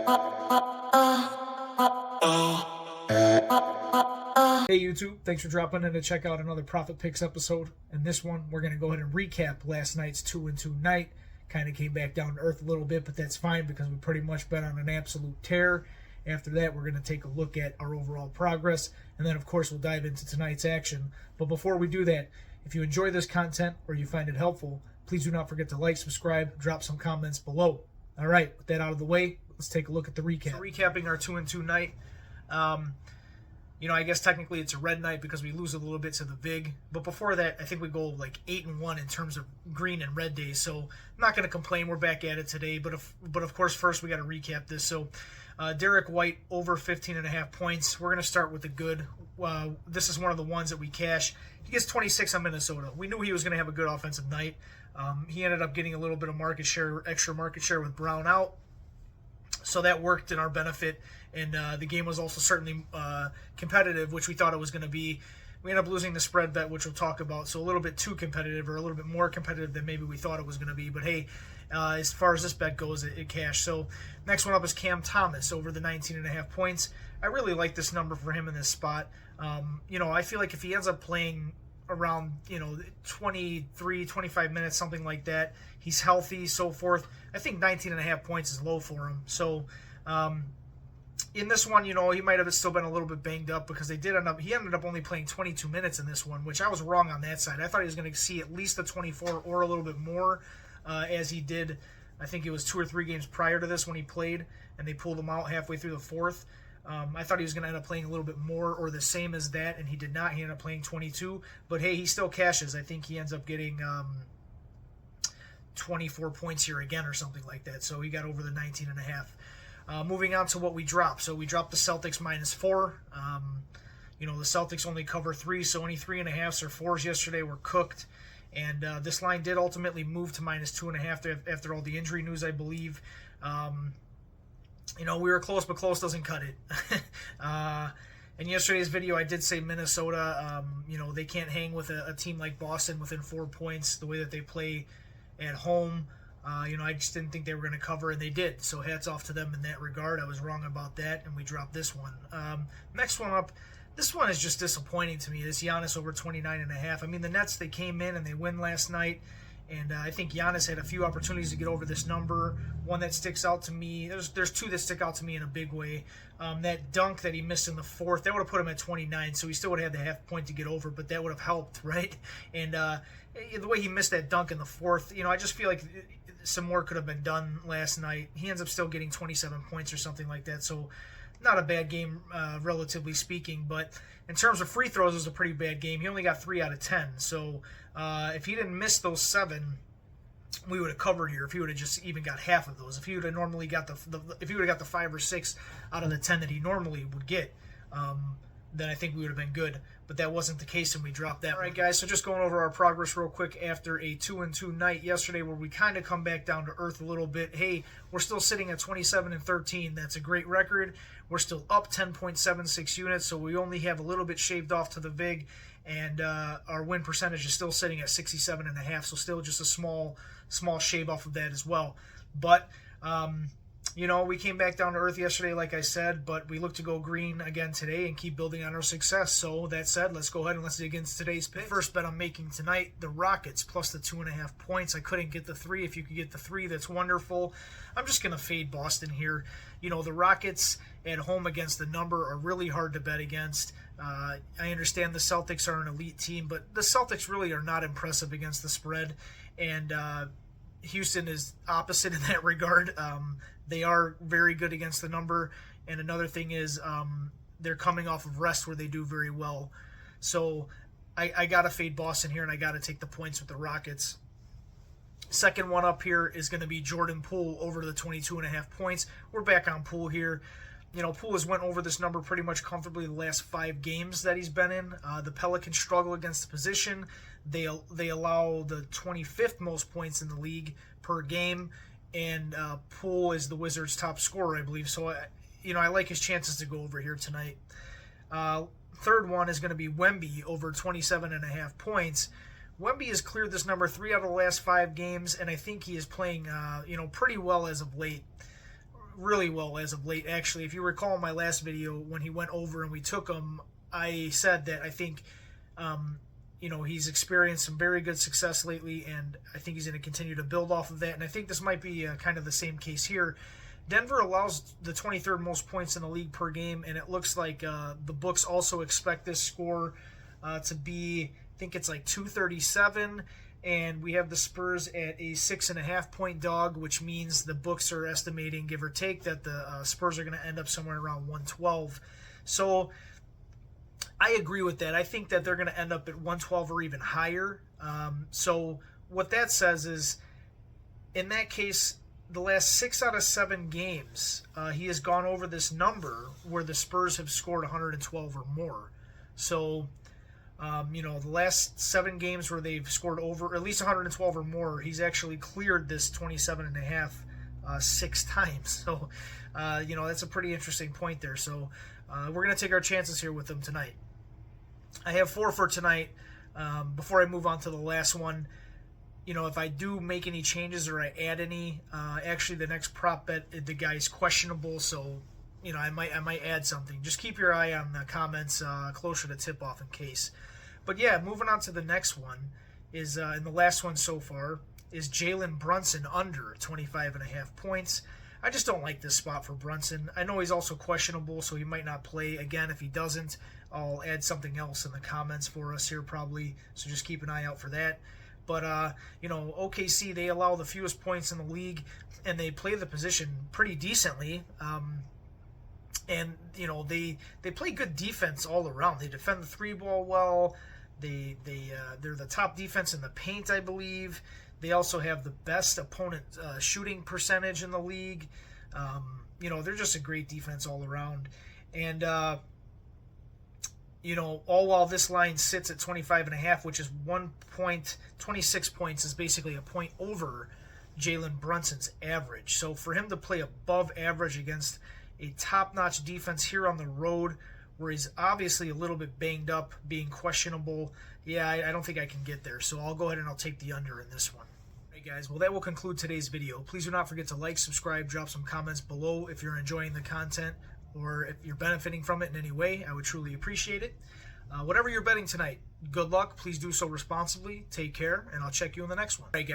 Hey YouTube, thanks for dropping in to check out another Profit Picks episode. In this one, we're going to go ahead and recap last night's 2-2 night. Kind of came back down to earth a little bit, but that's fine because we pretty much bet on an absolute tear. After that, we're going to take a look at our overall progress, and then of course we'll dive into tonight's action. But before we do that, if you enjoy this content or you find it helpful, please do not forget to like, subscribe, drop some comments below. All right, with that out of the way, let's take a look at the recap. So recapping our 2-2 night. I guess technically it's a red night because we lose a little bit to the VIG. But before that, I think we go like 8-1 in terms of green and red days. So I'm not going to complain. We're back at it today. But of course, first we got to recap this. So Derek White over 15.5 points. We're going to start with the good. This is one of the ones that we cash. He gets 26 on Minnesota. We knew he was going to have a good offensive night. He ended up getting a little bit of extra market share with Brown out. So that worked in our benefit, and the game was also certainly competitive, which we thought it was going to be. We ended up losing the spread bet, which we'll talk about, so a little bit too competitive, or a little bit more competitive than maybe we thought it was going to be. But hey, as far as this bet goes, it cashed. So next one up is Cam Thomas over the 19.5 points. I really like this number for him in this spot. I feel like if he ends up playing around 23, 25 minutes, something like that, he's healthy, so forth, I think 19.5 points is low for him. So in this one, he might have still been a little bit banged up because he ended up only playing 22 minutes in this one, which I was wrong on that side. I thought he was going to see at least the 24 or a little bit more, as he did. I think it was 2 or 3 games prior to this when he played, and they pulled him out halfway through the fourth. I thought he was going to end up playing a little bit more or the same as that, and he did not. He ended up playing 22. But hey, he still cashes. I think he ends up getting 24 points here again or something like that. So he got over the 19.5. Moving on to what we dropped. So we dropped the Celtics -4. The Celtics only cover 3, so any 3.5s or 4s yesterday were cooked. And this line did ultimately move to -2.5 after all the injury news, I believe. We were close, but close doesn't cut it. In yesterday's video, I did say Minnesota, they can't hang with a team like Boston within 4 points, the way that they play at home. I just didn't think they were going to cover, and they did. So hats off to them in that regard. I was wrong about that, and we dropped this one. Next one up, this one is just disappointing to me. This Giannis over 29.5. I mean, the Nets, they came in and they win last night. And I think Giannis had a few opportunities to get over this number. One that sticks out to me, there's 2 that stick out to me in a big way. That dunk that he missed in the fourth, that would have put him at 29, so he still would have had the half point to get over, but that would have helped, right? And the way he missed that dunk in the fourth, I just feel like some more could have been done last night. He ends up still getting 27 points or something like that, so not a bad game, relatively speaking. But in terms of free throws, it was a pretty bad game. He only got 3 out of 10, so if he didn't miss those 7, we would have covered here. If he would have just even got half of those, if he would have normally got if he would have got the 5 or 6 out of the 10 that he normally would get, then I think we would have been good. But that wasn't the case, and we dropped that. All right, guys, so just going over our progress real quick after a 2-2 night yesterday where we kind of come back down to earth a little bit. Hey, we're still sitting at 27-13. That's a great record. We're still up 10.76 units, so we only have a little bit shaved off to the VIG, and our win percentage is still sitting at 67.5, so still just a small shave off of that as well. But we came back down to earth yesterday, like I said, but we look to go green again today and keep building on our success. So that said, let's go ahead and let's dig into today's pick. First bet I'm making tonight, the Rockets plus the 2.5 points. I couldn't get the 3. If you could get the 3, that's wonderful. I'm just going to fade Boston here. The Rockets at home against the number are really hard to bet against. I understand the Celtics are an elite team, but the Celtics really are not impressive against the spread. And Houston is opposite in that regard. They are very good against the number. And another thing is they're coming off of rest where they do very well. So I got to fade Boston here, and I got to take the points with the Rockets. Second one up here is going to be Jordan Poole over the 22.5 points. We're back on Poole here. Poole has went over this number pretty much comfortably the last 5 games that he's been in. The Pelicans struggle against the position. They allow the 25th most points in the league per game, and Poole is the Wizards' top scorer, I believe. So, I like his chances to go over here tonight. Third one is going to be Wemby over 27.5 points. Wemby has cleared this number 3 out of the last 5 games, and I think he is playing, pretty well as of late. really well as of late. Actually, if you recall my last video when he went over and we took him, I said that I think he's experienced some very good success lately, and I think he's going to continue to build off of that. And I think this might be kind of the same case here. Denver allows the 23rd most points in the league per game, and it looks like the books also expect this score to be, I think it's like 237, and we have the Spurs at a 6.5 point dog, which means the books are estimating, give or take, that the Spurs are going to end up somewhere around 112. So I agree with that. I think that they're going to end up at 112 or even higher. So what that says is, in that case, the last 6 out of 7 games, he has gone over this number where the Spurs have scored 112 or more. So, the last 7 games where they've scored over at least 112 or more, he's actually cleared this 27.5 6 times. So, that's a pretty interesting point there. So, we're going to take our chances here with him tonight. I have 4 for tonight. Before I move on to the last one, if I do make any changes or I add any, actually the next prop bet, the guy's questionable, so I might add something. Just keep your eye on the comments closer to tip off in case. But yeah, moving on to the next one is, and the last one so far is Jalen Brunson under 25.5 points. I just don't like this spot for Brunson. I know he's also questionable, so he might not play again. If he doesn't, I'll add something else in the comments for us here probably, so just keep an eye out for that. But, OKC, they allow the fewest points in the league, and they play the position pretty decently. And they play good defense all around. They defend the 3-ball well. They're the top defense in the paint, I believe. They also have the best opponent shooting percentage in the league. They're just a great defense all around. And, all while this line sits at 25.5, which is 26 points, is basically a point over Jalen Brunson's average. So for him to play above average against a top-notch defense here on the road, where he's obviously a little bit banged up, being questionable, I don't think I can get there. So I'll go ahead and I'll take the under in this one. All right, guys, well, that will conclude today's video. Please do not forget to like, subscribe, drop some comments below if you're enjoying the content, or if you're benefiting from it in any way. I would truly appreciate it. Whatever you're betting tonight, good luck. Please do so responsibly. Take care, and I'll check you in the next one. All right, guys.